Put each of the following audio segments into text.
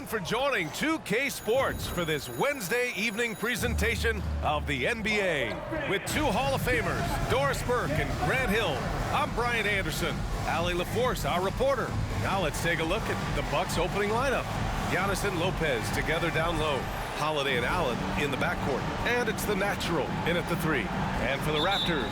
for joining 2K Sports for this Wednesday evening presentation of the NBA. With two Hall of Famers, Doris Burke and Grant Hill, I'm Brian Anderson. Allie LaForce, our reporter. Now let's take a look at the Bucks opening lineup. Giannis and Lopez together down low. Holiday and Allen in the backcourt. And it's the natural in at the 3. And for the Raptors,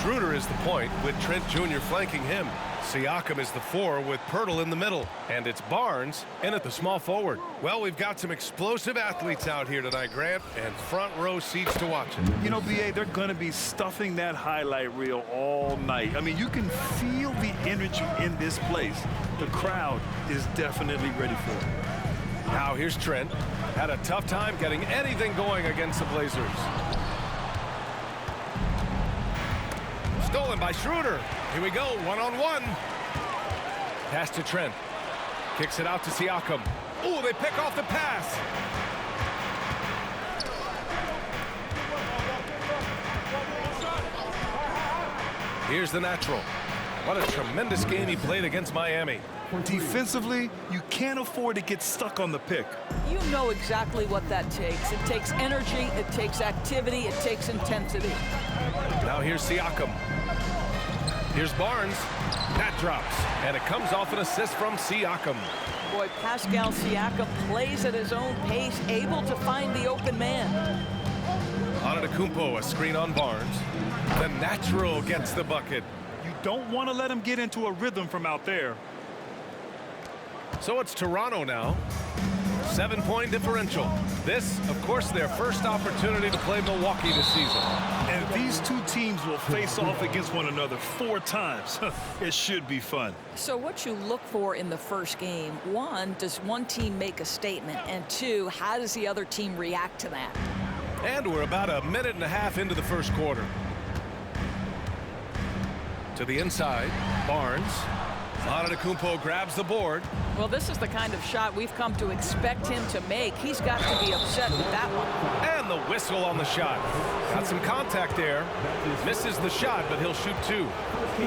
Schroeder is the point with Trent Jr. flanking him. Siakam is the 4 with Poeltl in the middle. And it's Barnes in at the small forward. Well, we've got some explosive athletes out here tonight, Grant, and front row seats to watch it. You know, B.A., they're going to be stuffing that highlight reel all night. I mean, you can feel the energy in this place. The crowd is definitely ready for it. Now here's Trent. Had a tough time getting anything going against the Blazers. Stolen by Schroeder. Here we go, one-on-one. Pass to Trent. Kicks it out to Siakam. Ooh, they pick off the pass. Here's the natural. What a tremendous game he played against Miami. Defensively, you can't afford to get stuck on the pick. You know exactly what that takes. It takes energy, it takes activity, it takes intensity. Now here's Siakam. Here's Barnes. That drops. And it comes off an assist from Siakam. Boy, Pascal Siakam plays at his own pace, able to find the open man. Antetokounmpo, a screen on Barnes. The natural gets the bucket. You don't want to let him get into a rhythm from out there. So it's Toronto now. 7-point differential. This, of course, their first opportunity to play Milwaukee this season. And these two teams will face off against one another 4 times. It should be fun. So what you look for in the first game, 1, does one team make a statement? And 2, how does the other team react to that? And we're about a minute and a half into the first quarter. To the inside, Barnes. Antetokounmpo grabs the board. Well, this is the kind of shot we've come to expect him to make. He's got to be upset with that one. And the whistle on the shot. Got some contact there. Misses the shot, but he'll shoot 2.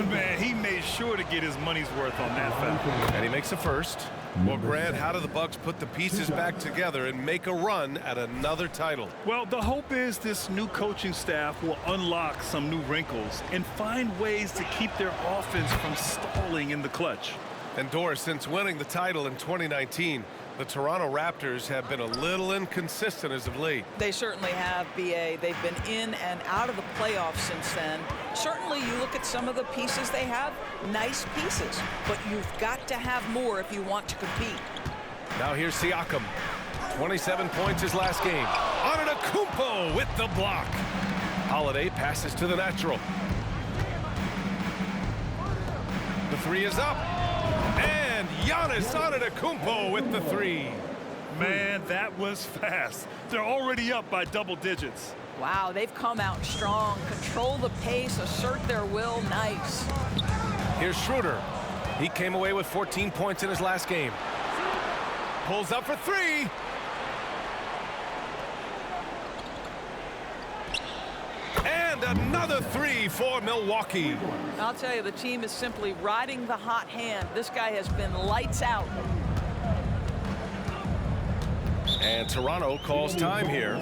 Man, he made sure to get his money's worth on that foul. And he makes a first. Well, Grant, how do the Bucks put the pieces back together and make a run at another title? Well, the hope is this new coaching staff will unlock some new wrinkles and find ways to keep their offense from stalling in the clutch. And Doris, since winning the title in 2019, the Toronto Raptors have been a little inconsistent as of late. They certainly have, B.A. They've been in and out of the playoffs since then. Certainly, you look at some of the pieces they have, nice pieces, but you've got to have more if you want to compete. Now here's Siakam. 27 points his last game. Antetokounmpo with the block. Holiday passes to the natural. The 3 is up. And Giannis Antetokounmpo with the 3. Man, that was fast. They're already up by double digits. Wow, they've come out strong, control the pace, assert their will. Nice. Here's Schroeder. He came away with 14 points in his last game. Pulls up for 3. And another 3 for Milwaukee. I'll tell you, the team is simply riding the hot hand. This guy has been lights out. And Toronto calls time here.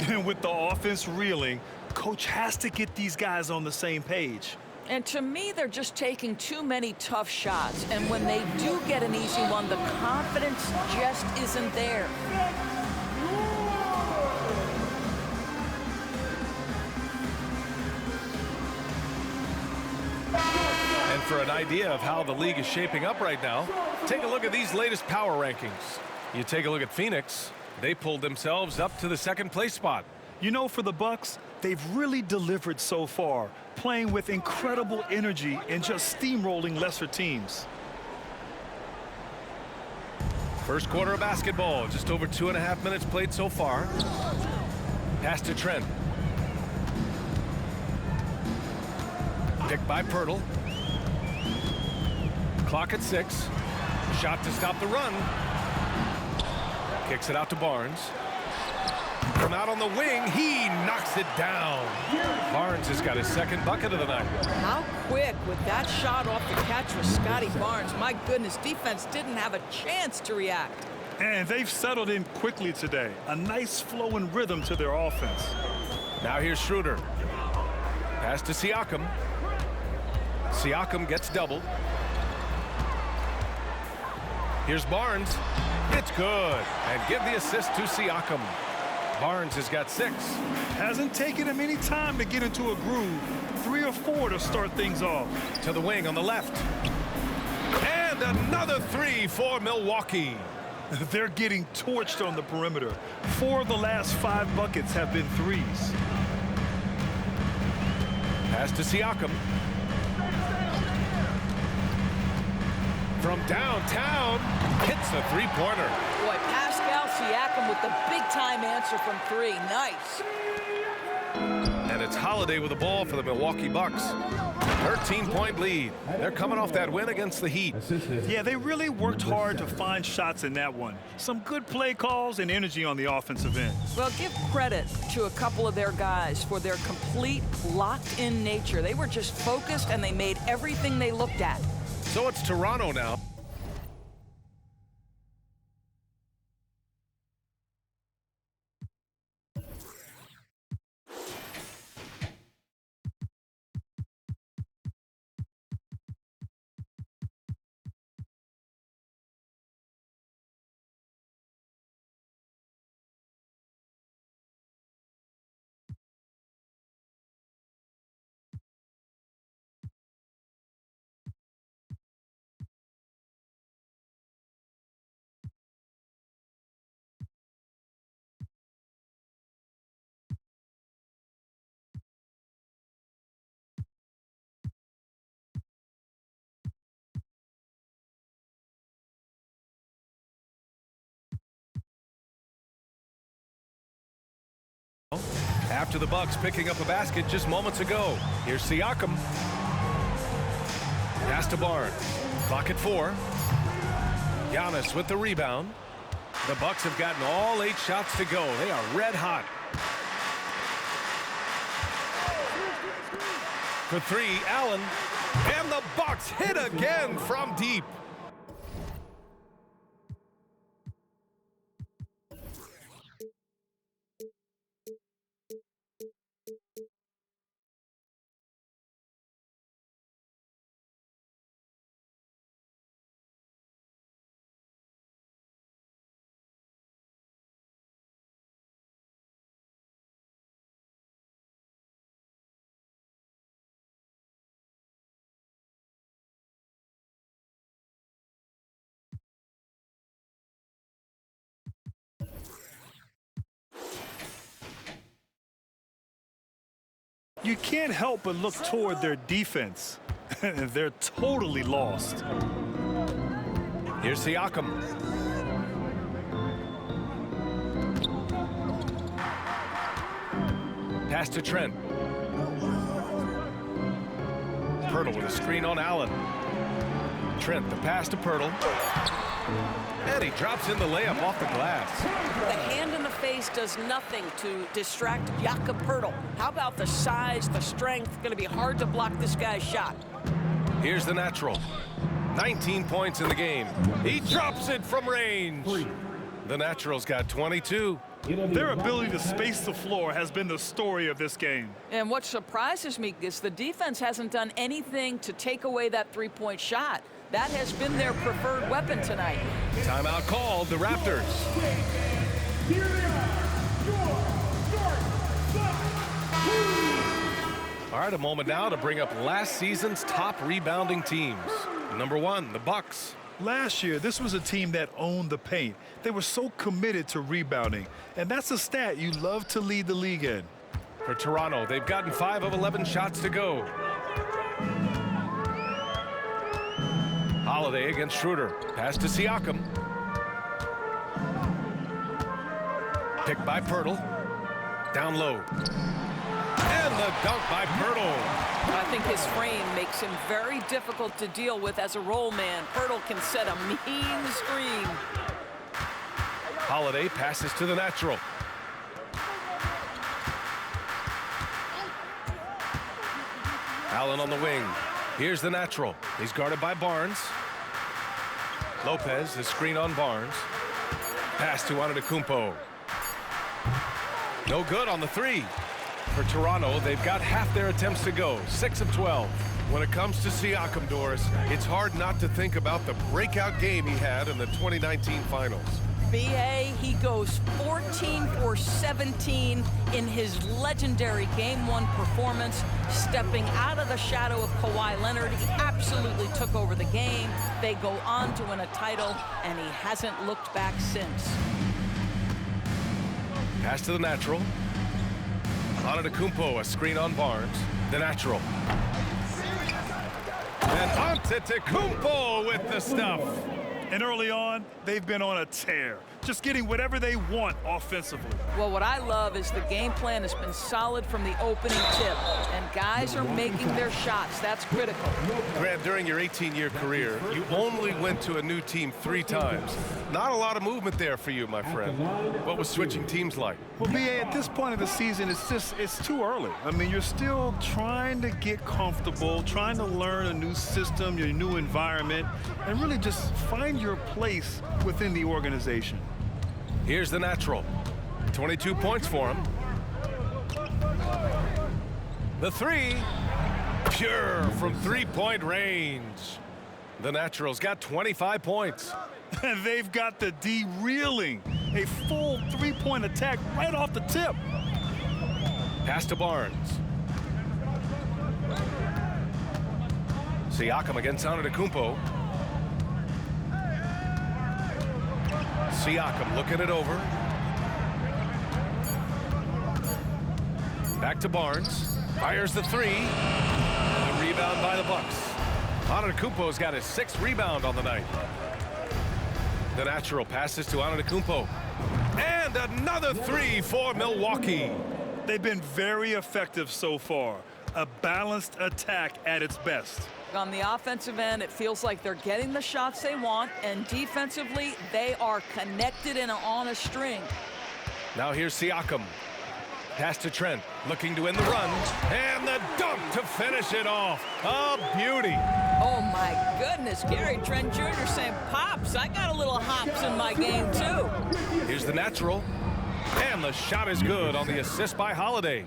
And with the offense reeling, coach has to get these guys on the same page. And to me, they're just taking too many tough shots. And when they do get an easy one, the confidence just isn't there. And for an idea of how the league is shaping up right now, take a look at these latest power rankings. You take a look at Phoenix. They pulled themselves up to the 2nd place spot. You know, for the Bucks, they've really delivered so far, playing with incredible energy and just steamrolling lesser teams. First quarter of basketball, just over 2.5 minutes played so far. Pass to Trent. Picked by Poeltl. Clock at 6. Shot to stop the run. Kicks it out to Barnes. From out on the wing, he knocks it down. Barnes has got his 2nd bucket of the night. How quick with that shot off the catch was Scotty Barnes. My goodness, defense didn't have a chance to react. And they've settled in quickly today. A nice flow and rhythm to their offense. Now here's Schroeder. Pass to Siakam. Siakam gets doubled. Here's Barnes. It's good. And give the assist to Siakam. Barnes has got 6. Hasn't taken him any time to get into a groove. 3 or 4 to start things off. To the wing on the left. And another 3 for Milwaukee. They're getting torched on the perimeter. 4 of the last 5 buckets have been threes. Pass to Siakam. From downtown, hits a 3-pointer. Boy, Pascal Siakam with the big-time answer from 3. Nice. And it's Holiday with the ball for the Milwaukee Bucks. 13-point lead. They're coming off that win against the Heat. Yeah, they really worked hard to find shots in that one. Some good play calls and energy on the offensive end. Well, give credit to a couple of their guys for their complete locked-in nature. They were just focused, and they made everything they looked at. So it's Toronto now. After the Bucks picking up a basket just moments ago. Here's Siakam. Pass to Barnes. Clock at 4. Giannis with the rebound. The Bucks have gotten all 8 shots to go. They are red hot. For 3, Allen. And the Bucks hit again from deep. You can't help but look toward their defense. They're totally lost. Here's Siakam. Pass to Trent. Pirtle with a screen on Allen. Trent, the pass to Pirtle. And he drops in the layup off the glass. The hand in the face does nothing to distract Jakob Poeltl. How about the size, the strength? Going to be hard to block this guy's shot. Here's the natural. 19 points in the game. He drops it from range. The natural's got 22. Their ability to space the floor has been the story of this game. And what surprises me is the defense hasn't done anything to take away that three-point shot. That has been their preferred weapon tonight. Timeout called, the Raptors. All right, a moment now to bring up last season's top rebounding teams. Number 1, the Bucks. Last year, this was a team that owned the paint. They were so committed to rebounding, and that's a stat you love to lead the league in. For Toronto, they've gotten 5 of 11 shots to go. Holiday against Schroeder. Pass to Siakam. Picked by Poeltl. Down low. And the dunk by Poeltl. I think his frame makes him very difficult to deal with as a roll man. Poeltl can set a mean screen. Holiday passes to the natural. Allen on the wing. Here's the natural. He's guarded by Barnes. Lopez, the screen on Barnes. Pass to Antetokounmpo. No good on the three. For Toronto, they've got half their attempts to go, 6 of 12. When it comes to Siakam, Doris, it's hard not to think about the breakout game he had in the 2019 finals. B.A., he goes 14 for 17 in his legendary Game 1 performance, stepping out of the shadow of Kawhi Leonard. He absolutely took over the game. They go on to win a title, and he hasn't looked back since. Pass to the natural. Antetokounmpo, a screen on Barnes. The natural. And Antetokounmpo with the stuff. And early on, they've been on a tear, just getting whatever they want offensively. Well, what I love is the game plan has been solid from the opening tip, and guys are making their shots. That's critical. Grant, during your 18-year career, you only went to a new team 3 times. Not a lot of movement there for you, my friend. What was switching teams like? Well, B.A., at this point of the season, it's too early. I mean, you're still trying to get comfortable, trying to learn a new system, your new environment, and really just find your place within the organization. Here's the natural. 22 points for him. The three, pure from three-point range. The natural's got 25 points. And they've got the D reeling. A full three-point attack right off the tip. Pass to Barnes. Siakam against Antetokounmpo. Siakam looking it over. Back to Barnes. Fires the three. The rebound by the Bucks. Antetokounmpo's got his 6th rebound on the night. The natural passes to Antetokounmpo. And another three for Milwaukee. They've been very effective so far. A balanced attack at its best. On the offensive end, it feels like they're getting the shots they want, and defensively, they are connected and on a string. Now here's Siakam. Pass to Trent, looking to win the run, and the dunk to finish it off. A beauty. Oh, my goodness. Gary Trent Jr. saying, Pops, I got a little hops in my game, too. Here's the natural, and the shot is good on the assist by Holiday.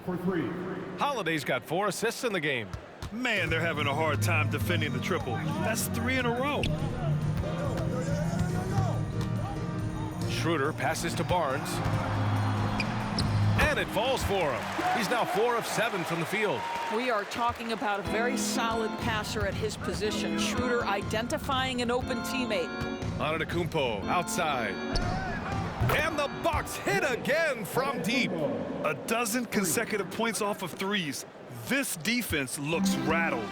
Holiday's got 4 assists in the game. Man, they're having a hard time defending the triple. That's 3 in a row. Schroeder passes to Barnes. And it falls for him. He's now 4 of 7 from the field. We are talking about a very solid passer at his position. Schroeder identifying an open teammate. Antetokounmpo outside. And the Bucks hit again from deep. A dozen consecutive points off of threes. This defense looks rattled.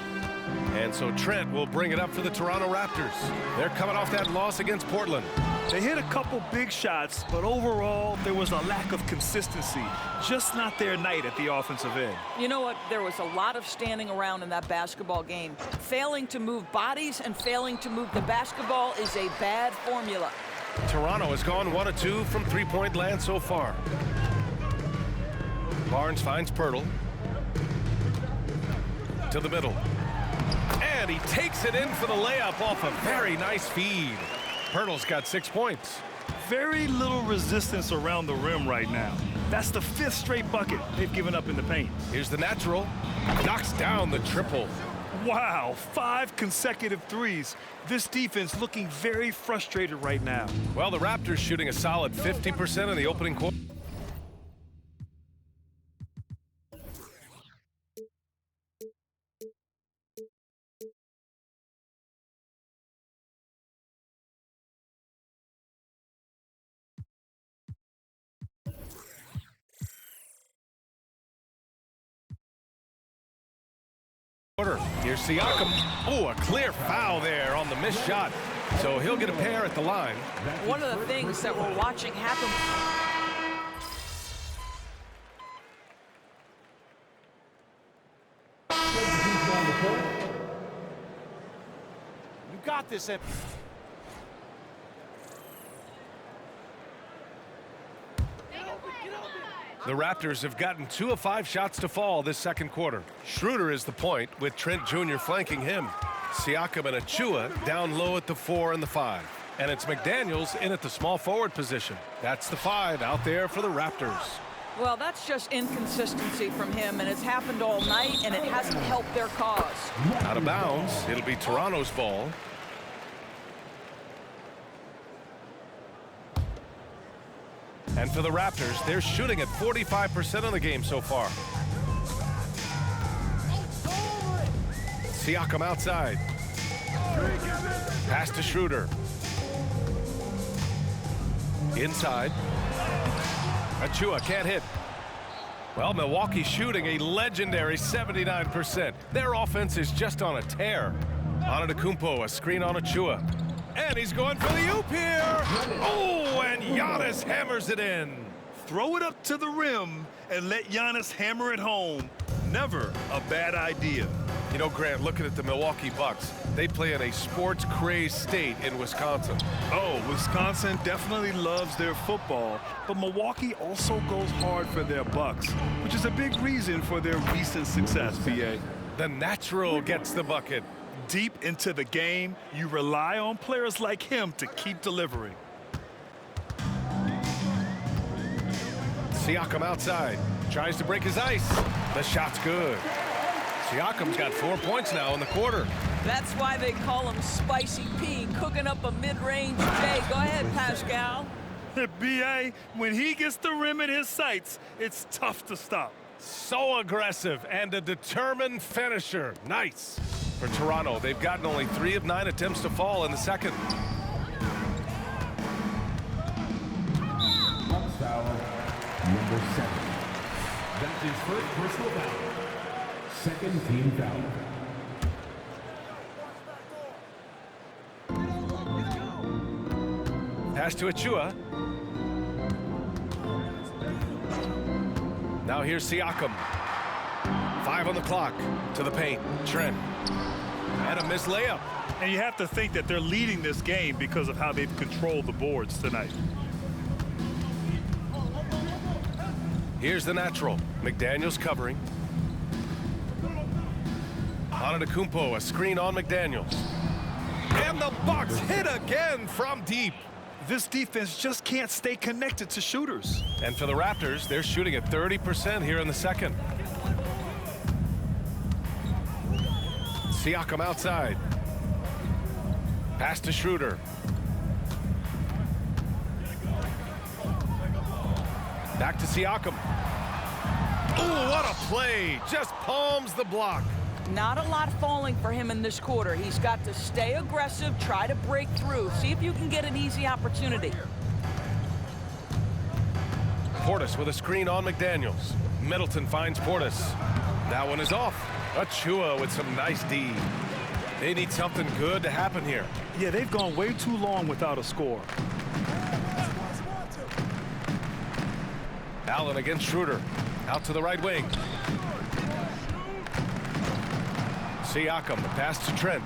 And so Trent will bring it up for the Toronto Raptors. They're coming off that loss against Portland. They hit a couple big shots, but overall, there was a lack of consistency. Just not their night at the offensive end. You know what? There was a lot of standing around in that basketball game. Failing to move bodies and failing to move the basketball is a bad formula. Toronto has gone 1 of 2 from three-point land so far. Barnes finds Pirtle. To the middle. And he takes it in for the layup off a very nice feed. Pirtle's got 6 points. Very little resistance around the rim right now. That's the 5th straight bucket they've given up in the paint. Here's the natural. Knocks down the triple. Wow, 5 consecutive threes. This defense looking very frustrated right now. Well, the Raptors shooting a solid 50% in the opening quarter. Here's Siakam. Oh, a clear foul there on the missed shot. So he'll get a pair at the line. One of the things that we're watching happen. You got this. The Raptors have gotten 2 of 5 shots to fall this second quarter. Schroeder is the point, with Trent Jr. flanking him. Siakam and Achua down low at the 4 and the 5. And it's McDaniels in at the small forward position. That's the 5 out there for the Raptors. Well, that's just inconsistency from him, and it's happened all night, and it hasn't helped their cause. Out of bounds. It'll be Toronto's ball. And for the Raptors, they're shooting at 45% of the game so far. Siakam outside. Pass to Schroeder. Inside. Achua can't hit. Well, Milwaukee shooting a legendary 79%. Their offense is just on a tear. Antetokounmpo, a screen on Achua. And he's going for the oop here. Oh, and Giannis hammers it in. Throw it up to the rim and let Giannis hammer it home. Never a bad idea. You know, Grant, looking at the Milwaukee Bucks, they play in a sports-crazed state in Wisconsin. Oh, Wisconsin definitely loves their football, but Milwaukee also goes hard for their Bucks, which is a big reason for their recent success, PA. The natural gets the bucket. Deep into the game, you rely on players like him to keep delivering. Siakam outside. Tries to break his ice. The shot's good. Siakam's got 4 points now in the quarter. That's why they call him Spicy P, cooking up a mid-range J. Go ahead, Pascal. B.A., when he gets the rim in his sights, it's tough to stop. So aggressive and a determined finisher. Nice. For Toronto, they've gotten only 3 of 9 attempts to fall in the second. Bucks foul number 7. That's his first personal foul. Second team foul. Pass to Achua. Now here's Siakam. 5 on the clock. To the paint. Trent. And a missed layup. And you have to think that they're leading this game because of how they've controlled the boards tonight. Here's the natural. McDaniels covering. Antetokounmpo, a screen on McDaniels. And the Bucks hit again from deep. This defense just can't stay connected to shooters. And for the Raptors, they're shooting at 30% here in the second. Siakam outside. Pass to Schroeder. Back to Siakam. Ooh, what a play. Just palms the block. Not a lot falling for him in this quarter. He's got to stay aggressive, try to break through. See if you can get an easy opportunity. Portis with a screen on McDaniels. Middleton finds Portis. That one is off. Achua with some nice D. They need something good to happen here. Yeah, they've gone way too long without a score. Allen against Schroeder. Out to the right wing. Siakam, the pass to Trent.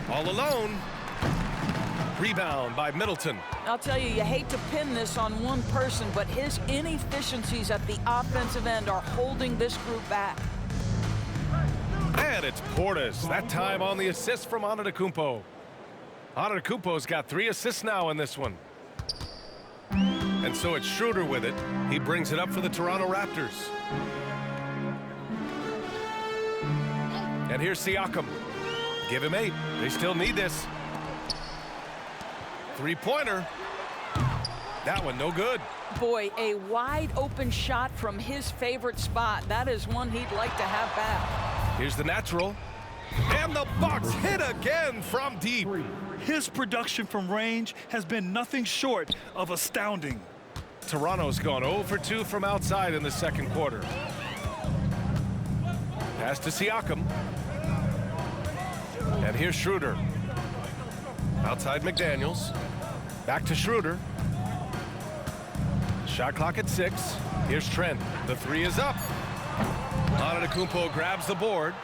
All alone. Rebound by Middleton. I'll tell you, you hate to pin this on one person, but his inefficiencies at the offensive end are holding this group back. And it's Portis, that time on the assist from Antetokounmpo. Antetokounmpo's got 3 assists now in this one. And so it's Schroeder with it. He brings it up for the Toronto Raptors. And here's Siakam. Give him 8. They still need this. 3-pointer. That one no good. Boy, a wide open shot from his favorite spot. That is one he'd like to have back. Here's the natural. And the Bucks hit again from deep. His production from range has been nothing short of astounding. Toronto's gone 0 for 2 from outside in the second quarter. Pass to Siakam. And here's Schroeder. Outside McDaniels. Back to Schroeder. Shot clock at 6. Here's Trent. The 3 is up. Antetokounmpo grabs the board.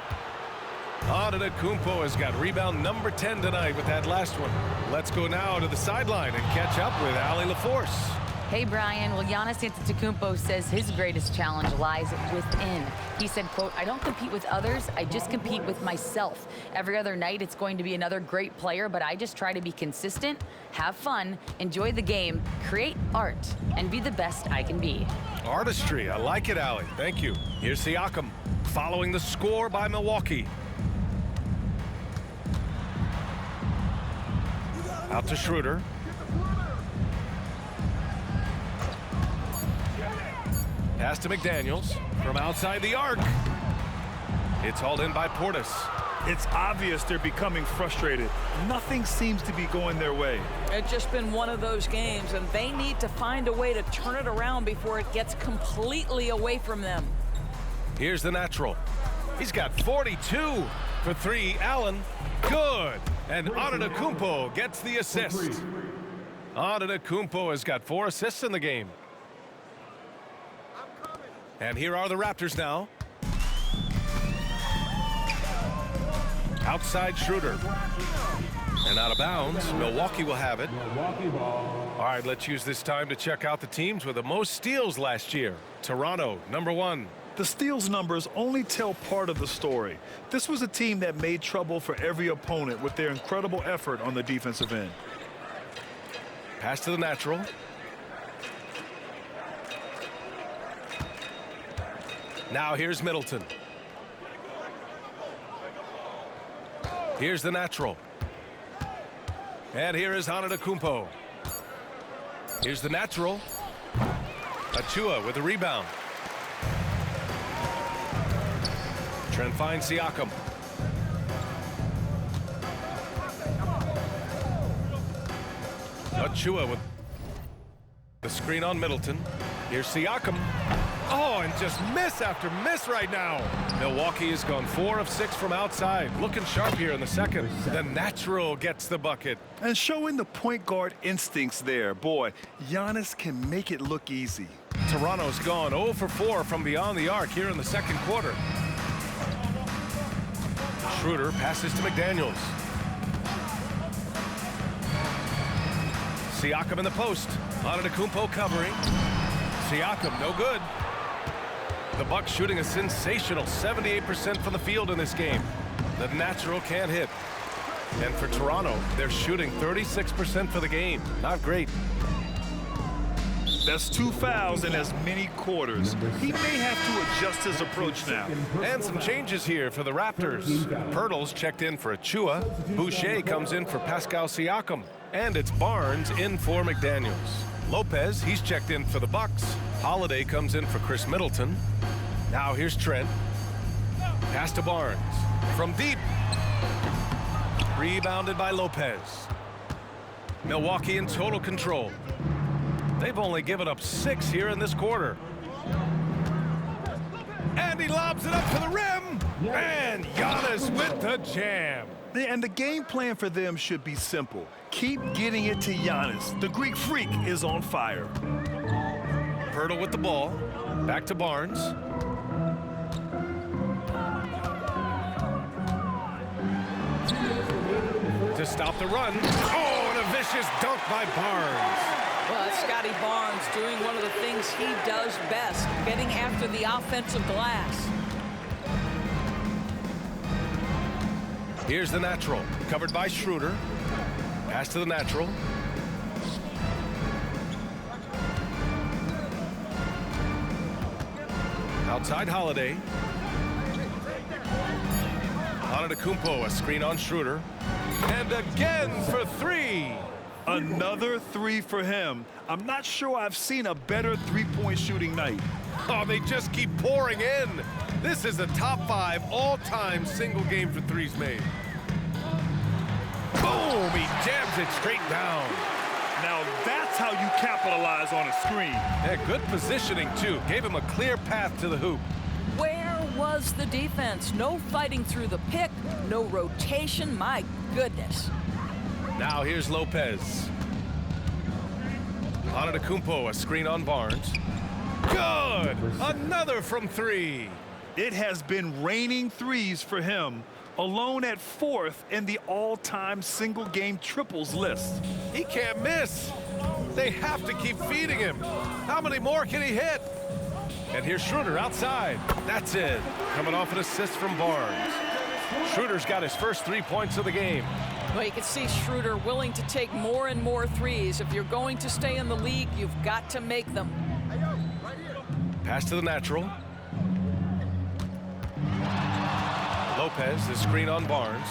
Antetokounmpo has got rebound number 10 tonight with that last one. Let's go now to the sideline and catch up with Allie LaForce. Hey, Brian. Well, Giannis Antetokounmpo says his greatest challenge lies within. He said, quote, "I don't compete with others. I just compete with myself. Every other night, it's going to be another great player, but I just try to be consistent, have fun, enjoy the game, create art, and be the best I can be." Artistry. I like it, Allie. Thank you. Here's Siakam following the score by Milwaukee. Out to Schroeder. Pass to McDaniels from outside the arc. It's hauled in by Portis. It's obvious they're becoming frustrated. Nothing seems to be going their way. It's just been one of those games, and they need to find a way to turn it around before it gets completely away from them. Here's the natural. He's got 42 for three. Allen, good. And Antetokounmpo gets the assist. Antetokounmpo has got 4 assists in the game. And here are the Raptors now. Outside Schroeder. And out of bounds. Milwaukee will have it. Milwaukee ball. All right, let's use this time to check out the teams with the most steals last year. Toronto, #1. The steals numbers only tell part of the story. This was a team that made trouble for every opponent with their incredible effort on the defensive end. Pass to the natural. Now here's Middleton. Here's the natural. And here is Antetokounmpo. Here's the natural. Achua with the rebound. Trent finds Siakam. Achua with the screen on Middleton. Here's Siakam. Oh, and just miss after miss right now. Milwaukee has gone 4 of 6 from outside. Looking sharp here in the second. The natural gets the bucket. And showing the point guard instincts there. Boy, Giannis can make it look easy. Toronto's gone 0 for 4 from beyond the arc here in the second quarter. Schroeder passes to McDaniels. Siakam in the post. Antetokounmpo covering. Siakam, no good. The Bucks shooting a sensational 78% from the field in this game. The natural can't hit. And for Toronto, they're shooting 36% for the game. Not great. That's 2 fouls in as many quarters. He may have to adjust his approach now. And some changes here for the Raptors. Pirtle's checked in for Achua. Boucher comes in for Pascal Siakam. And it's Barnes in for McDaniels. Lopez, he's checked in for the Bucks. Holiday comes in for Chris Middleton. Now here's Trent. Pass to Barnes. From deep. Rebounded by Lopez. Milwaukee in total control. They've only given up 6 here in this quarter. And he lobs it up to the rim. And Giannis with the jam. And the game plan for them should be simple. Keep getting it to Giannis. The Greek freak is on fire. Pirtle with the ball. Back to Barnes. To stop the run. Oh, and a vicious dunk by Barnes. Well, that's Scotty Barnes doing one of the things he does best, getting after the offensive glass. Here's the natural, covered by Schroeder. Pass to the natural. Outside Holiday. Antetokounmpo, a screen on Schroeder. And again for 3. Another 3 for him. I'm not sure I've seen a better three-point shooting night. Oh, they just keep pouring in. This is a top 5 all-time single game for threes made. Boom! He jams it straight down. Now that's how you capitalize on a screen. Yeah, good positioning, too. Gave him a clear path to the hoop. Where was the defense? No fighting through the pick, no rotation. My goodness. Now here's Lopez. Antetokounmpo, a screen on Barnes. Good! Another from 3. It has been raining threes for him. alone at 4th in the all-time single-game triples list. He can't miss. They have to keep feeding him. How many more can he hit? And here's Schroeder outside. That's it. Coming off an assist from Barnes. Schroeder's got his first 3 points of the game. Well, you can see Schroeder willing to take more and more threes. If you're going to stay in the league, you've got to make them. Pass to the natural. Lopez, the screen on Barnes.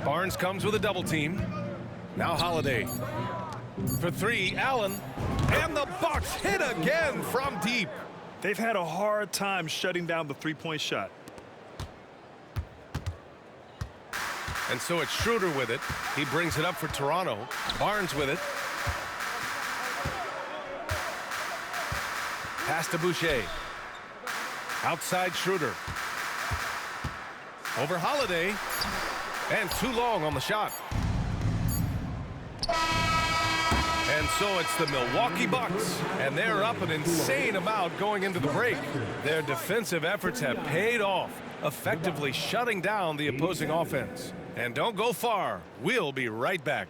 Barnes comes with a double team. Now Holiday. For 3, Allen. And the Bucks hit again from deep. They've had a hard time shutting down the three-point shot. And so it's Schroeder with it. He brings it up for Toronto. Barnes with it. Pass to Boucher. Outside Schroeder. Over Holiday. And too long on the shot. And so it's the Milwaukee Bucks, and they're up an insane amount going into the break. Their defensive efforts have paid off, effectively shutting down the opposing offense. And don't go far. We'll be right back.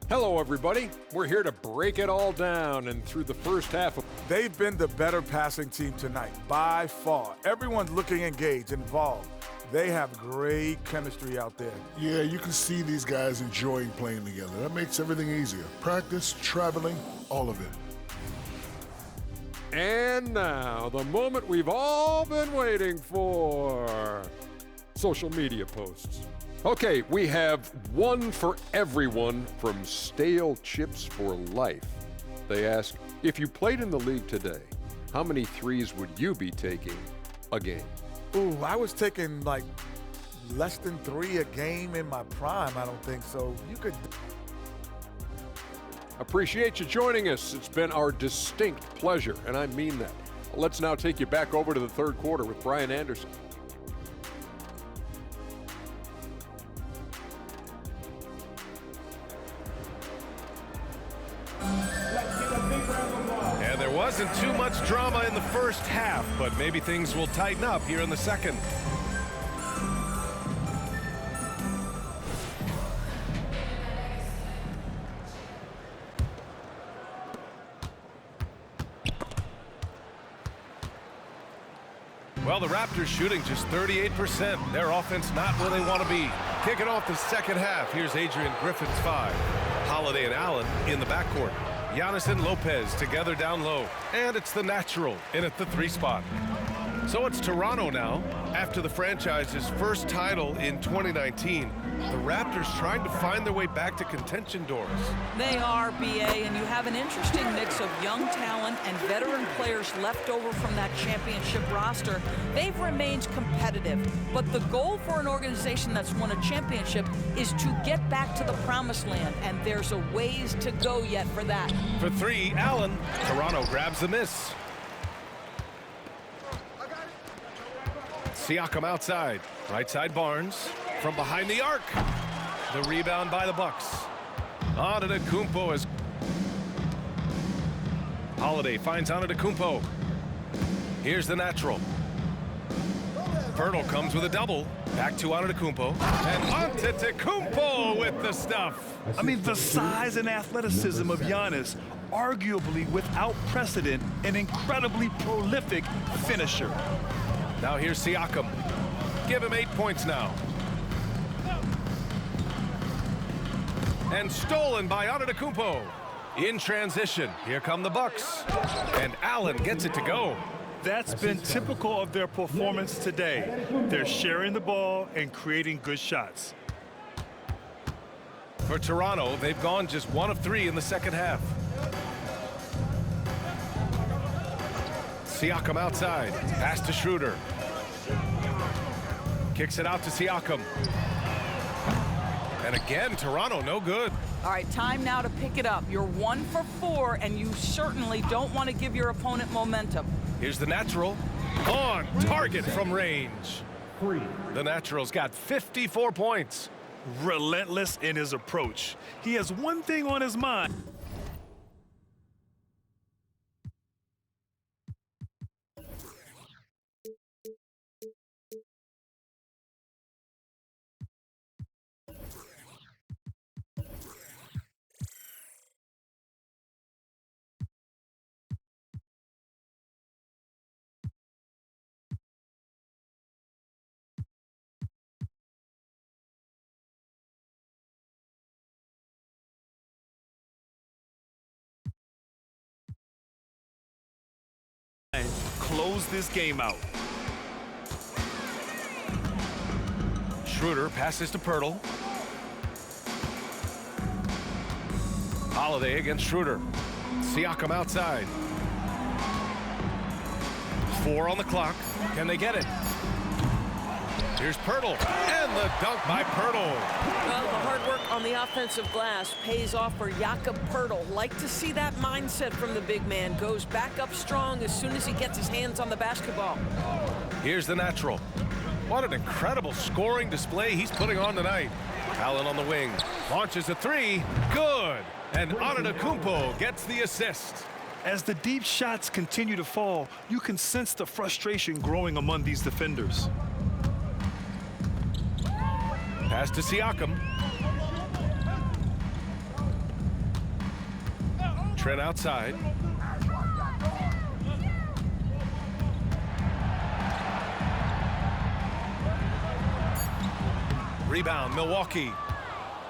Hello, everybody. We're here to break it all down, and through the first half of... They've been the better passing team tonight, by far. Everyone's looking engaged, involved. They have great chemistry out there. Yeah, you can see these guys enjoying playing together. That makes everything easier. Practice, traveling, all of it. And now, the moment we've all been waiting for. Social media posts. Okay, we have one for everyone from Stale Chips for Life. They ask, if you played in the league today, how many threes would you be taking a game? Ooh, I was taking like less than 3 a game in my prime. I don't think so. You could. Appreciate you joining us. It's been our distinct pleasure, and I mean that. Let's now take you back over to the third quarter with Brian Anderson. And there wasn't too much drama in the first half, but maybe things will tighten up here in the second. Well, the Raptors shooting just 38%. Their offense not where they want to be. Kicking off the second half, here's Adrian Griffin's 5. Holiday and Allen in the backcourt. Giannis and Lopez together down low. And it's the natural in at the 3 spot. So it's Toronto now. After the franchise's first title in 2019, the Raptors trying to find their way back to contention, Doris. They are, BA, and you have an interesting mix of young talent and veteran players left over from that championship roster. They've remained competitive, but the goal for an organization that's won a championship is to get back to the promised land, and there's a ways to go yet for that. For 3, Allen. Toronto grabs the miss. Siakam outside. Right side Barnes. From behind the arc. The rebound by the Bucks. Antetokounmpo is... Holiday finds Antetokounmpo. Here's the natural. Pirtle comes with a double. Back to Antetokounmpo. And Antetokounmpo with the stuff. I mean, the size and athleticism of Giannis, arguably without precedent, an incredibly prolific finisher. Now here's Siakam. Give him 8 points now. And stolen by Antetokounmpo. In transition, here come the Bucks. And Allen gets it to go. That's been typical of their performance today. They're sharing the ball and creating good shots. For Toronto, they've gone just 1 of 3 in the second half. Siakam outside. Pass to Schroeder. Kicks it out to Siakam. And again, Toronto, no good. All right, time now to pick it up. You're 1 for 4, and you certainly don't want to give your opponent momentum. Here's the natural. On target from range. 3. The Natural's got 54 points. Relentless in his approach. He has one thing on his mind. Close this game out. Schroeder passes to Pirtle. Holiday against Schroeder. Siakam outside. 4 on the clock. Can they get it? Here's Pirtle, and the dunk by Pirtle. Well, the hard work on the offensive glass pays off for Jakob Pirtle. Like to see that mindset from the big man. Goes back up strong as soon as he gets his hands on the basketball. Here's the Natural. What an incredible scoring display he's putting on tonight. Allen on the wing. Launches a 3. Good. And Antetokounmpo gets the assist. As the deep shots continue to fall, you can sense the frustration growing among these defenders. Pass to Siakam. Trent outside. Rebound, Milwaukee.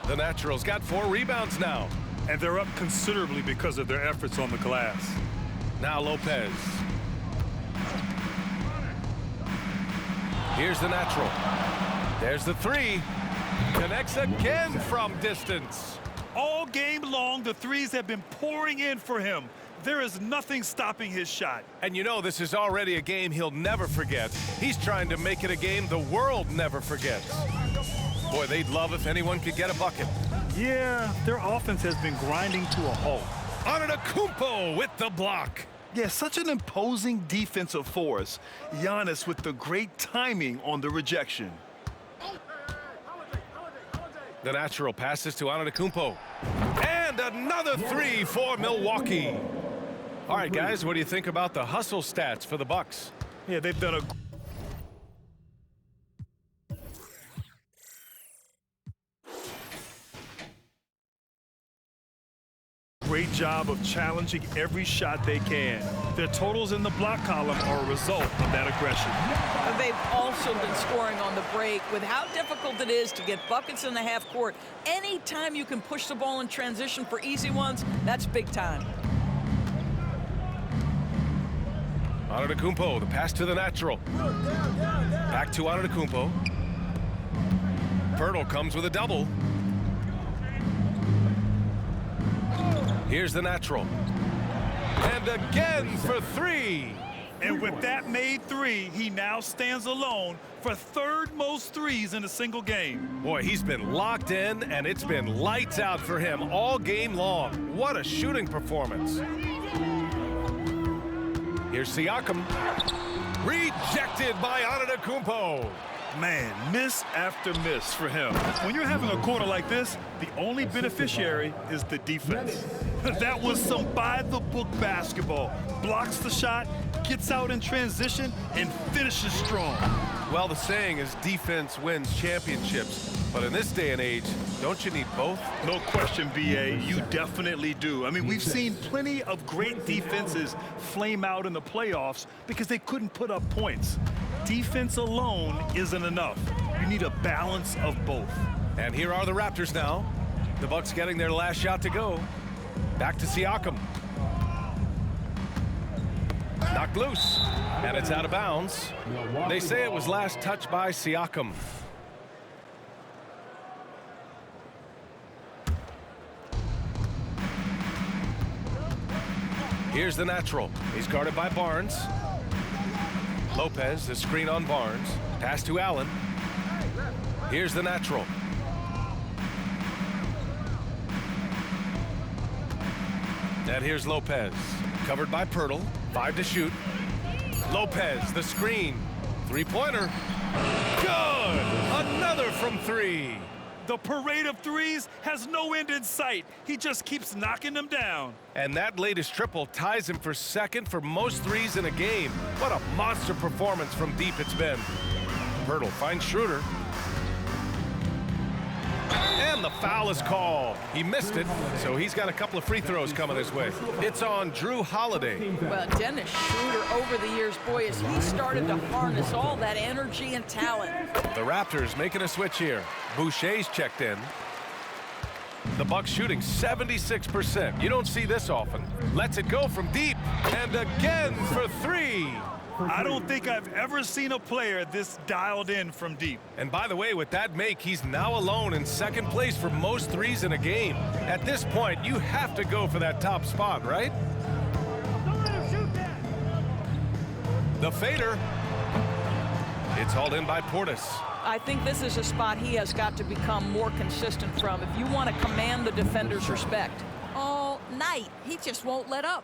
The Naturals got 4 rebounds now. And they're up considerably because of their efforts on the glass. Now Lopez. Here's the Natural. There's the 3. Connects again from distance. All game long, the threes have been pouring in for him. There is nothing stopping his shot. And you know this is already a game he'll never forget. He's trying to make it a game the world never forgets. Boy, they'd love if anyone could get a bucket. Yeah, their offense has been grinding to a halt. Antetokounmpo with the block. Yeah, such an imposing defensive force. Giannis with the great timing on the rejection. The Natural passes to Antetokounmpo. And another 3 for Milwaukee. All right, guys, what do you think about the hustle stats for the Bucks? Yeah, they've done a great job of challenging every shot they can. Their totals in the block column are a result of that aggression. And they've also been scoring on the break. With how difficult it is to get buckets in the half court, anytime you can push the ball in transition for easy ones, that's big time. Antetokounmpo, the pass to the Natural. Back to Antetokounmpo. Pirtle comes with a double. Here's the Natural. And again for 3. And with that made 3, he now stands alone for third most threes in a single game. Boy, he's been locked in, and it's been lights out for him all game long. What a shooting performance. Here's Siakam. Rejected by Antetokounmpo. Man, miss after miss for him. When you're having a quarter like this, the only beneficiary is the defense. That was some by-the-book basketball. Blocks the shot, gets out in transition, and finishes strong. Well, the saying is defense wins championships. But in this day and age, don't you need both? No question, B.A. You definitely do. I mean, we've seen plenty of great defenses flame out in the playoffs because they couldn't put up points. Defense alone isn't enough. You need a balance of both. And here are the Raptors now. The Bucks getting their last shot to go. Back to Siakam. Knocked loose, and it's out of bounds. They say it was last touched by Siakam. Here's the Natural. He's guarded by Barnes. Lopez, the screen on Barnes. Pass to Allen. Here's the Natural. And here's Lopez. Covered by Pirtle. 5 to shoot. Lopez, the screen. 3-pointer. Good! Another from three. The parade of threes has no end in sight. He just keeps knocking them down. And that latest triple ties him for second for most threes in a game. What a monster performance from deep it's been. Poeltl finds Schroeder. And the foul is called. He missed it, so he's got a couple of free throws coming his way. It's on Jrue Holiday. Well, Dennis Schroeder over the years, boy, as he started to harness all that energy and talent. The Raptors making a switch here. Boucher's checked in. The Bucks shooting 76%. You don't see this often. Lets it go from deep. And again for three. I don't think I've ever seen a player this dialed in from deep. And by the way, with that make, he's now alone in second place for most threes in a game. At this point, you have to go for that top spot, right? The fader. It's hauled in by Portis. I think this is a spot he has got to become more consistent from if you want to command the defender's respect. All night, he just won't let up.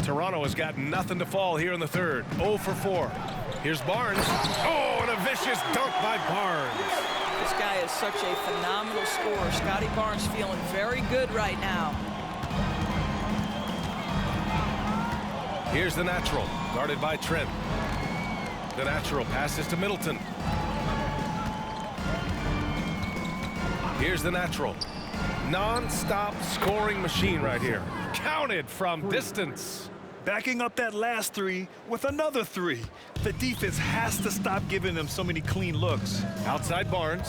Toronto has got nothing to fall here in the third. 0 for 4. Here's Barnes. Oh, and a vicious dunk by Barnes. This guy is such a phenomenal scorer. Scotty Barnes feeling very good right now. Here's the natural, guarded by Trent. The natural passes to Middleton. Here's the natural. Non-stop scoring machine right here. Counted from distance. Backing up that last three with another three. The defense has to stop giving them so many clean looks. Outside Barnes.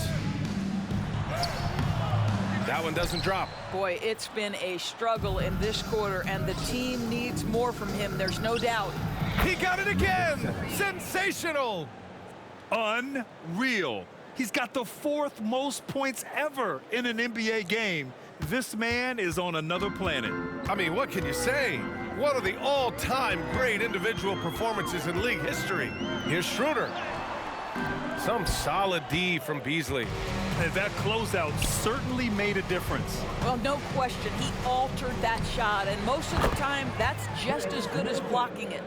That one doesn't drop. Boy, it's been a struggle in this quarter, and the team needs more from him. There's no doubt. He got it again. Sensational. Unreal. He's got the 4th most points ever in an NBA game. This man is on another planet. I mean, what can you say? One of the all-time great individual performances in league history. Here's Schroeder. Some solid D from Beasley. And that closeout certainly made a difference. Well, no question, he altered that shot, and most of the time, that's just as good as blocking it.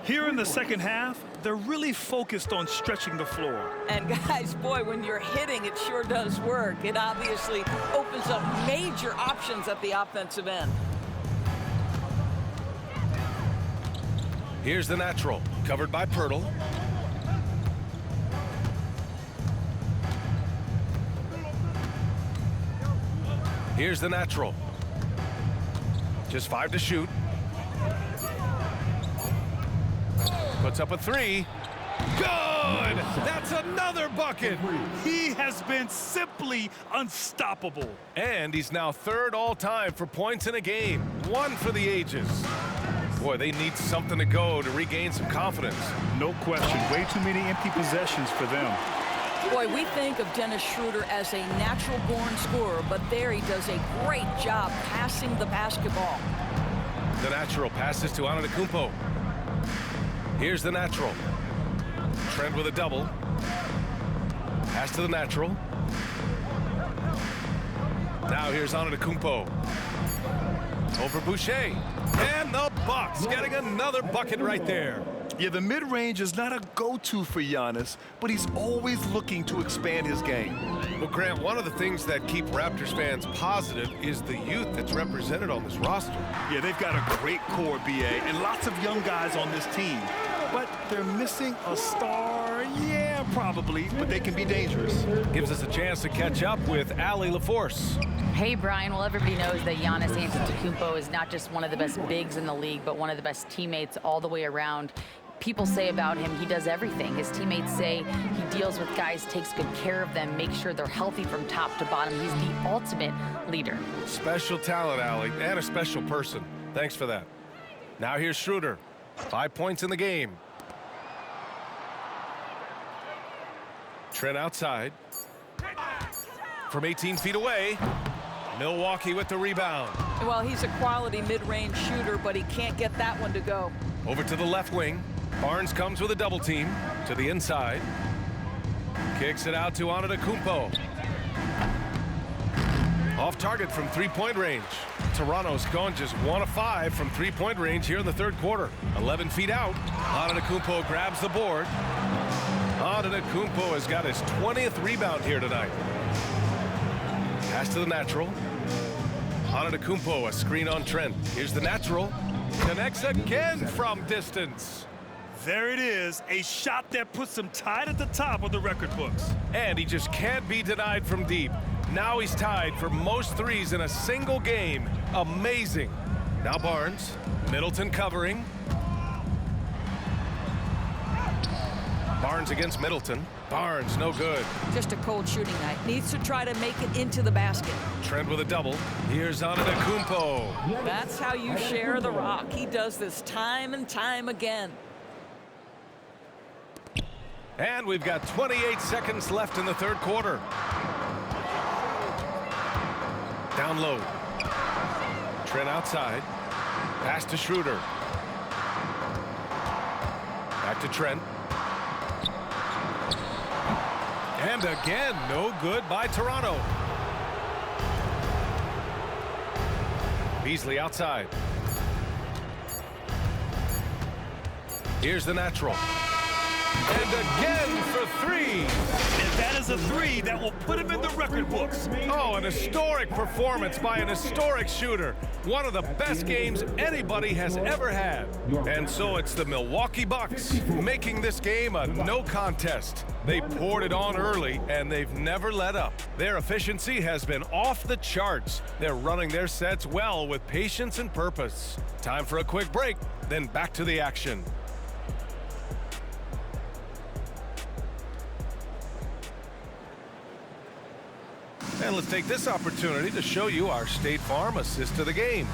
Here in the second half, they're really focused on stretching the floor. And guys, boy, when you're hitting, it sure does work. It obviously opens up major options at the offensive end. Here's the natural, covered by Poeltl. Here's the natural. Just 5 to shoot. Puts up a 3. Good! That's another bucket! He has been simply unstoppable. And he's now 3rd all-time for points in a game. 1 for the ages. Boy, they need something to go to regain some confidence. No question. Way too many empty possessions for them. Boy, we think of Dennis Schroeder as a natural-born scorer, but there he does a great job passing the basketball. The natural passes to Antetokounmpo. Here's the natural. Trent with a double. Pass to the natural. Now here's Antetokounmpo. Over Boucher. And the Bucks getting another bucket right there. Yeah, the mid-range is not a go-to for Giannis, but he's always looking to expand his game. Well, Grant, one of the things that keep Raptors fans positive is the youth that's represented on this roster. Yeah, they've got a great core, BA, and lots of young guys on this team. But they're missing a star, yeah, probably, but they can be dangerous. Gives us a chance to catch up with Allie LaForce. Hey, Brian. Well, everybody knows that Giannis Antetokounmpo is not just one of the best bigs in the league, but one of the best teammates all the way around. People say about him, he does everything. His teammates say he deals with guys, takes good care of them, makes sure they're healthy from top to bottom. He's the ultimate leader. Special talent, Allie, and a special person. Thanks for that. Now here's Schroeder. 5 points in the game. Trent outside. From 18 feet away. Milwaukee with the rebound. Well, he's a quality mid-range shooter, but he can't get that one to go. Over to the left wing. Barnes comes with a double team to the inside. Kicks it out to Antetokounmpo. Off target from three-point range. Toronto's gone just 1 of 5 from three-point range here in the third quarter. 11 feet out. Antetokounmpo grabs the board. Antetokounmpo has got his 20th rebound here tonight. Pass to the natural. Antetokounmpo, a screen on Trent. Here's the natural. Connects again from distance. There it is, a shot that puts him tied at the top of the record books. And he just can't be denied from deep. Now he's tied for most threes in a single game. Amazing. Now Barnes, Middleton covering. Barnes against Middleton. Barnes, no good. Just a cold shooting night. Needs to try to make it into the basket. Trent with a double. Here's Antetokounmpo. That's how you share the rock. He does this time and time again. And we've got 28 seconds left in the third quarter. Down low. Trent outside. Pass to Schroeder. Back to Trent. And again, no good by Toronto. Beasley outside. Here's the natural. And again for three. And that is a three that will put him in the record books. Oh, an historic performance by an historic shooter. One of the best games anybody has ever had. And so it's the Milwaukee Bucks making this game a no contest. They poured it on early, and they've never let up. Their efficiency has been off the charts. They're running their sets well with patience and purpose. Time for a quick break, then back to the action. And let's take this opportunity to show you our State Farm assist to the game.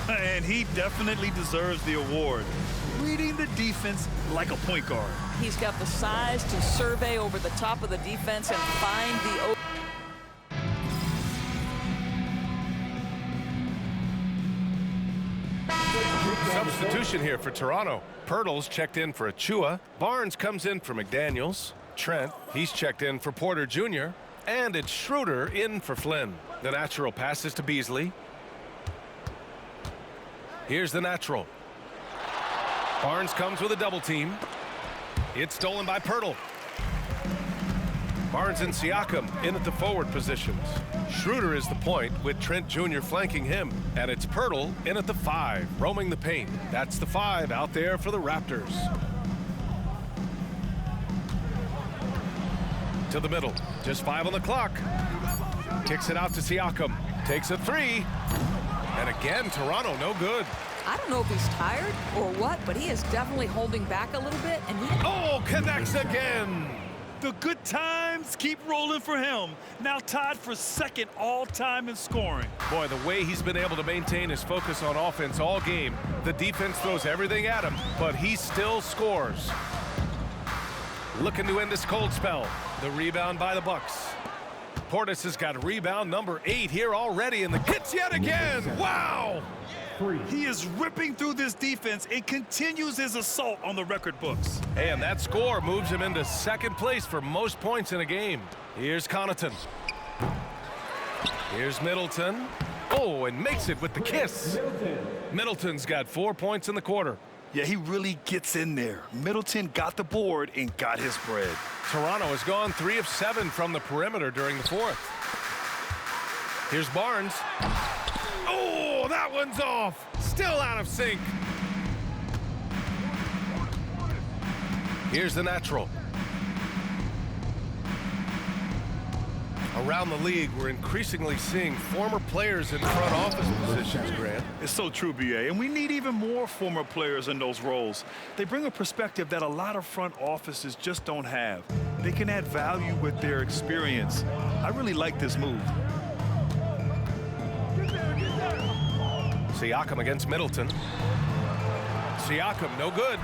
And he definitely deserves the award. Reading the defense like a point guard. He's got the size to survey over the top of the defense and find the Substitution here for Toronto. Pirtle's checked in for Achua. Barnes comes in for McDaniels. Trent, he's checked in for Porter Jr. And it's Schroeder in for Flynn. The natural passes to Beasley. Here's the natural. Barnes comes with a double team. It's stolen by Pirtle. Barnes and Siakam in at the forward positions. Schroeder is the point with Trent Jr. flanking him. And it's Pirtle in at the 5, roaming the paint. That's the 5 out there for the Raptors. To the middle. Just 5 on the clock. Kicks it out to Siakam. Takes a 3. And again, Toronto, no good. I don't know if he's tired or what, but he is definitely holding back a little bit. And he connects again. The good times keep rolling for him. Now tied for second all-time in scoring. Boy, the way he's been able to maintain his focus on offense all game. The defense throws everything at him, but he still scores. Looking to end this cold spell. The rebound by the Bucks. Portis has got rebound number 8 here already, and the hits yet again. Wow! He is ripping through this defense and continues his assault on the record books. And that score moves him into second place for most points in a game. Here's Connaughton. Here's Middleton. Oh, and makes it with the kiss. Middleton's got 4 points in the quarter. Yeah, he really gets in there. Middleton got the board and got his bread. Toronto has gone 3 of 7 from the perimeter during the fourth. Here's Barnes. Oh, that one's off. Still out of sync. Here's the natural. Around the league, we're increasingly seeing former players in front office positions, Grant. It's so true, B.A., and we need even more former players in those roles. They bring a perspective that a lot of front offices just don't have. They can add value with their experience. I really like this move. Siakam against Middleton. Siakam, no good.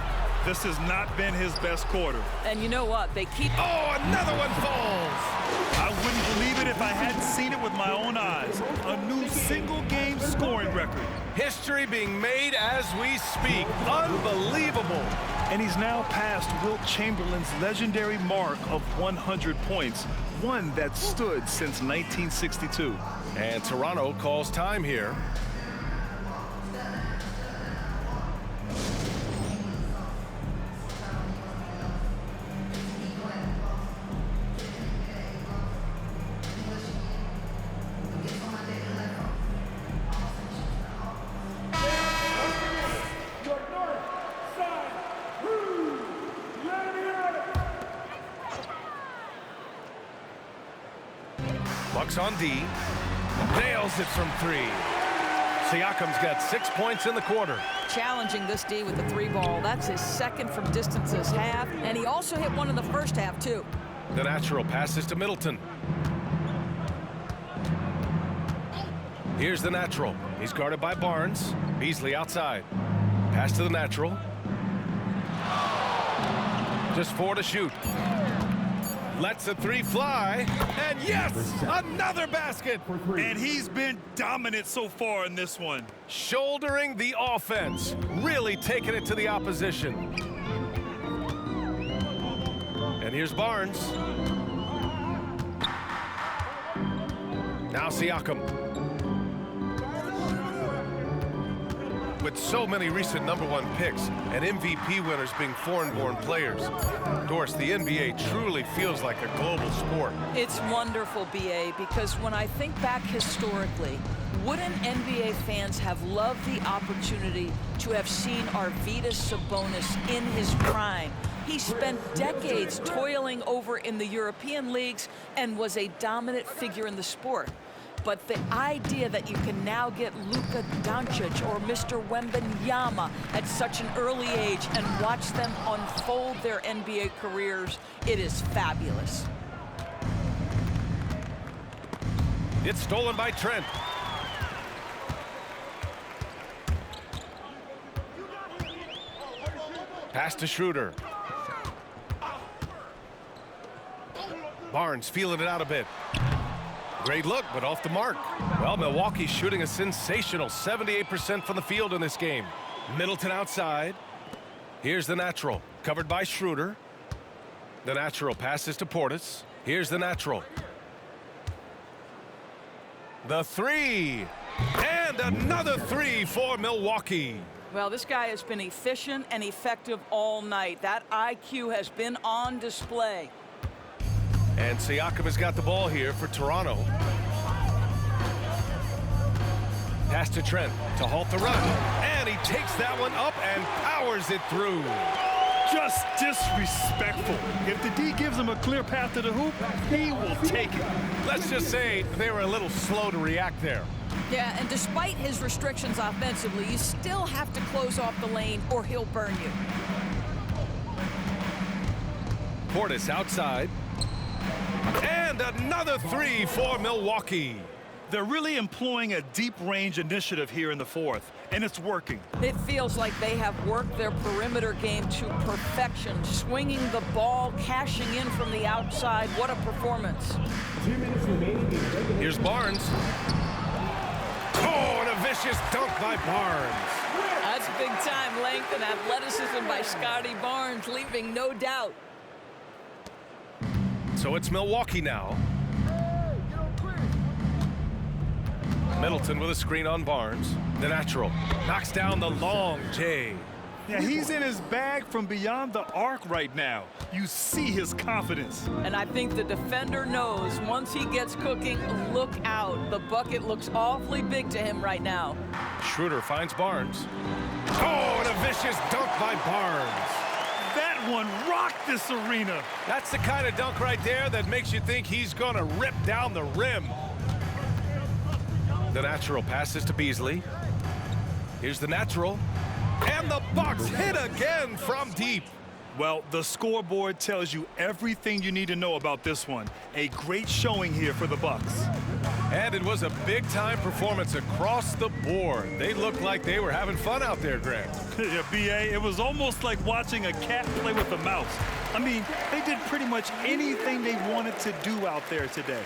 This has not been his best quarter. And you know what? They keep... Oh, another one falls! I wouldn't believe it if I hadn't seen it with my own eyes. A new single-game scoring record. History being made as we speak. Unbelievable. And he's now passed Wilt Chamberlain's legendary mark of 100 points, one that stood since 1962. And Toronto calls time here. Burks on D. Nails it from 3. Siakam's got 6 points in the quarter. Challenging this D with the 3 ball. That's his second from distance this half. And he also hit one in the first half, too. The natural passes to Middleton. Here's the natural. He's guarded by Barnes. Beasley outside. Pass to the natural. Just 4 to shoot. Lets the 3 fly. And yes, another basket. And he's been dominant so far in this one. Shouldering the offense. Really taking it to the opposition. And here's Barnes. Now Siakam. With so many recent #1 picks and MVP winners being foreign-born players, Doris, the NBA truly feels like a global sport. It's wonderful, BA, because when I think back historically, wouldn't NBA fans have loved the opportunity to have seen Arvydas Sabonis in his prime? He spent decades toiling over in the European leagues and was a dominant figure in the sport. But the idea that you can now get Luka Doncic or Mr. Wembanyama at such an early age and watch them unfold their NBA careers, it is fabulous. It's stolen by Trent. Pass to Schroeder. Barnes feeling it out a bit. Great look, but off the mark. Well, Milwaukee's shooting a sensational 78% from the field in this game. Middleton outside. Here's the natural, covered by Schroeder. The natural passes to Portis. Here's the natural. The 3. And another 3 for Milwaukee. Well, this guy has been efficient and effective all night. That IQ has been on display. And Siakam has got the ball here for Toronto. Pass to Trent to halt the run. And he takes that one up and powers it through. Just disrespectful. If the D gives him a clear path to the hoop, he will take it. Let's just say they were a little slow to react there. Yeah, and despite his restrictions offensively, you still have to close off the lane or he'll burn you. Portis outside. And another 3 for Milwaukee. They're really employing a deep range initiative here in the fourth, and it's working. It feels like they have worked their perimeter game to perfection, swinging the ball, cashing in from the outside. What a performance. 2 minutes remaining. Here's Barnes. Oh, and a vicious dunk by Barnes. That's big-time length and athleticism by Scotty Barnes, leaving no doubt. So it's Milwaukee now. Middleton with a screen on Barnes. The natural knocks down the long J. Yeah, he's in his bag from beyond the arc right now. You see his confidence. And I think the defender knows once he gets cooking, look out. The bucket looks awfully big to him right now. Schroeder finds Barnes. Oh, and a vicious dunk by Barnes. That one rocked this arena. That's the kind of dunk right there that makes you think he's going to rip down the rim. The natural passes to Beasley. Here's the natural. And the Bucks hit again from deep. Well, the scoreboard tells you everything you need to know about this one. A great showing here for the Bucks. And it was a big-time performance across the board. They looked like they were having fun out there, Grant. Yeah, B.A., it was almost like watching a cat play with a mouse. I mean, they did pretty much anything they wanted to do out there today.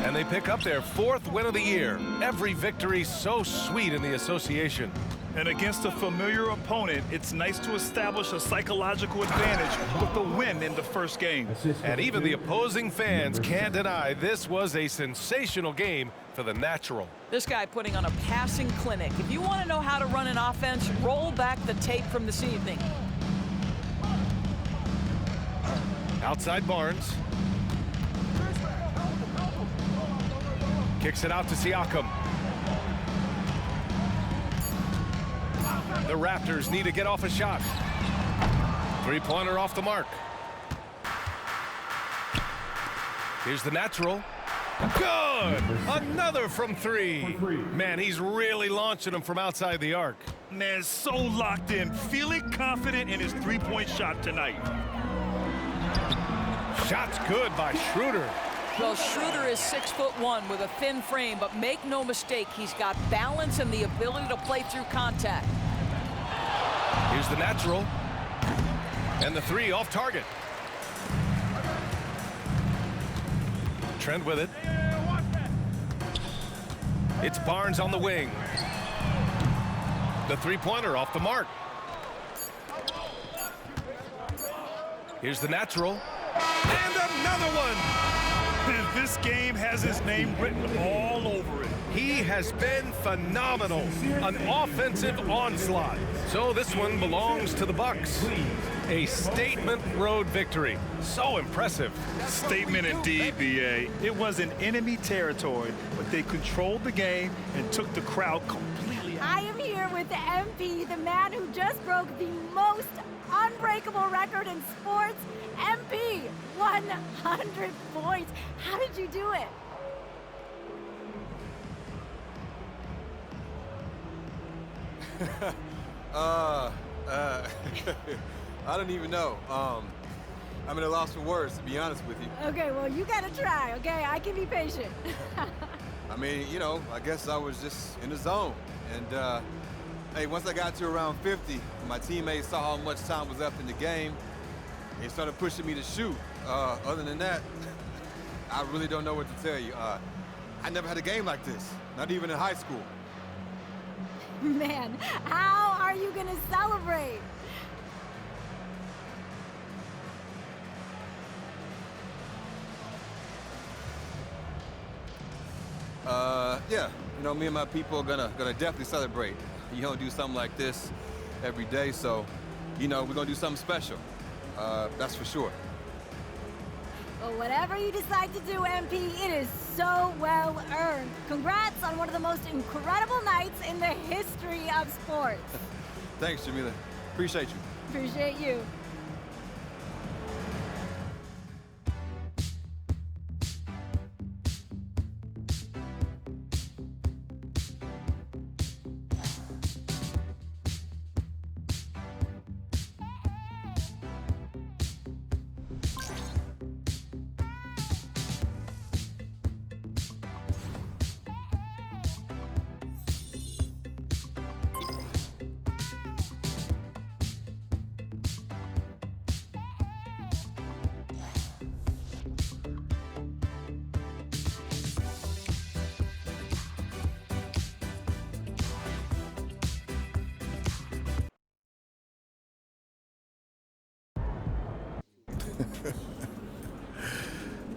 And they pick up their 4th win of the year. Every victory so sweet in the association. And against a familiar opponent, it's nice to establish a psychological advantage with the win in the first game. And even the opposing fans can't deny this was a sensational game for the natural. This guy putting on a passing clinic. If you want to know how to run an offense, roll back the tape from this evening. Outside Barnes. Kicks it out to Siakam. The Raptors need to get off a shot. 3-pointer off the mark. Here's the natural. Good! Another from three. Man, he's really launching them from outside the arc. Man, so locked in, feeling confident in his three-point shot tonight. Shot's good by Schroeder. Well, Schroeder is 6'1" with a thin frame, but make no mistake, he's got balance and the ability to play through contact. Here's the natural. And the three off target. Trent with it. It's Barnes on the wing. The three-pointer off the mark. Here's the natural. And another one! This game has his name written all over it. He has been phenomenal. An offensive onslaught. So this one belongs to the Bucks. A statement road victory. So impressive. Statement indeed, B.A. It was in enemy territory, but they controlled the game and took the crowd completely out. I am here with the MP, the man who just broke the most unbreakable record in sports. MP, 100 points. How did you do it? I don't even know. I'm at a loss for words, to be honest with you. Okay, well, you gotta try, okay? I can be patient. I mean, you know, I guess I was just in the zone. And, hey, once I got to around 50, my teammates saw how much time was left in the game. They started pushing me to shoot. Other than that, I really don't know what to tell you. I never had a game like this, not even in high school. Man, how are you gonna celebrate? Yeah, you know, me and my people are gonna definitely celebrate. You don't do something like this every day, so, you know, we're gonna do something special. That's for sure. Well, whatever you decide to do, MP, it is so well earned. Congrats on one of the most incredible nights in the history of sports. Thanks, Jamila. Appreciate you. Appreciate you.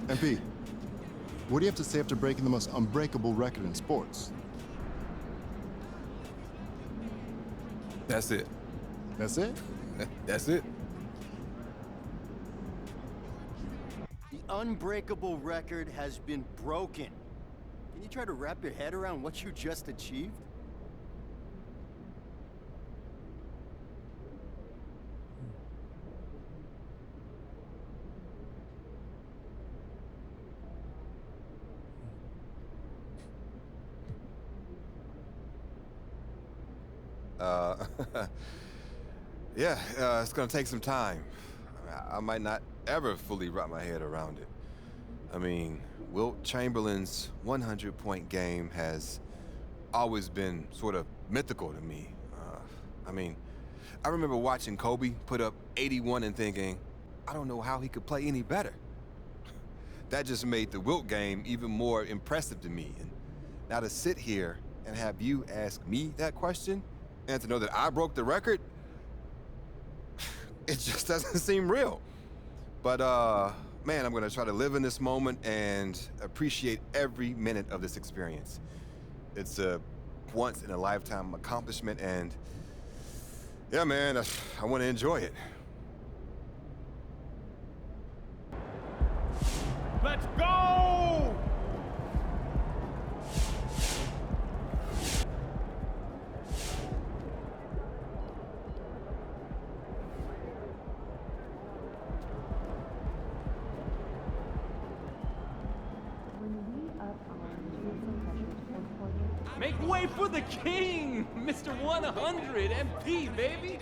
MP, what do you have to say after breaking the most unbreakable record in sports? That's it. That's it? That's it. The unbreakable record has been broken. Can you try to wrap your head around what you just achieved? Yeah, it's gonna take some time. I might not ever fully wrap my head around it. I mean, Wilt Chamberlain's 100-point game has always been sort of mythical to me. I mean, I remember watching Kobe put up 81 and thinking, I don't know how he could play any better. That just made the Wilt game even more impressive to me. And now to sit here and have you ask me that question, and to know that I broke the record, it just doesn't seem real. But, man, I'm gonna try to live in this moment and appreciate every minute of this experience. It's a once-in-a-lifetime accomplishment, and yeah, man, I want to enjoy it. Let's go! When we Make way for the king, Mr. 100 MP, baby.